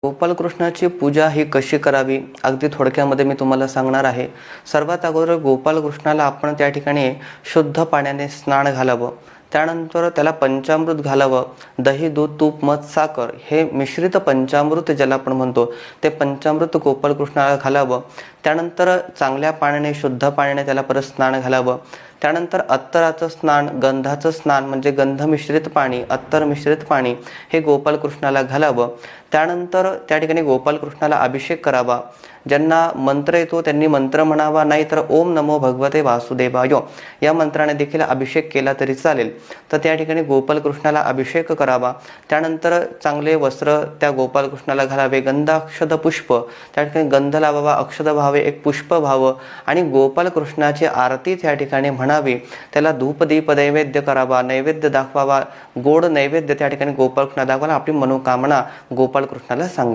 गोपालकृष्णाची पूजा ही कशी करावी अगदी थोडक्यामध्ये मी तुम्हाला सांगणार आहे. सर्वात अगोदर गोपालकृष्णाला आपण त्या ठिकाणी शुद्ध पाण्याने स्नान घालावं. त्यानंतर त्याला पंचामृत घालावं. दही, दूध, तूप, मध, साखर हे मिश्रित पंचामृत ज्याला आपण म्हणतो ते पंचामृत गोपालकृष्णाला घालावं. त्यानंतर चांगल्या पाण्याने, शुद्ध पाण्याने त्याला परत स्नान घालावं. त्यानंतर अत्तराचं स्नान, गंधाचं स्नान म्हणजे गंध मिश्रित पाणी, अत्तर मिश्रित पाणी हे गोपालकृष्णाला घालावं. त्यानंतर त्या ठिकाणी गोपालकृष्णाला अभिषेक करावा. ज्यांना मंत्र येतो त्यांनी मंत्र म्हणावा, नाही तर ओम नमो भगवते वासुदेवाय या मंत्राने देखील अभिषेक केला तरी चालेल. तर त्या ठिकाणी गोपालकृष्णाला अभिषेक करावा. त्यानंतर चांगले वस्त्र त्या गोपालकृष्णाला घालावे. गंधाक्षत पुष्प त्या ठिकाणी गंध लावावा, अक्षत व्हावे, एक पुष्प व्हावं आणि गोपालकृष्णाची आरती त्या ठिकाणी म्हणावी. त्याला धूप दीप नैवेद्य करावा, नैवेद्य दाखवावा, गोड नैवेद्य त्या ठिकाणी गोपालकृष्णाला दाखवावा. आपली मनोकामना गोपालकृष्णाला सांगा.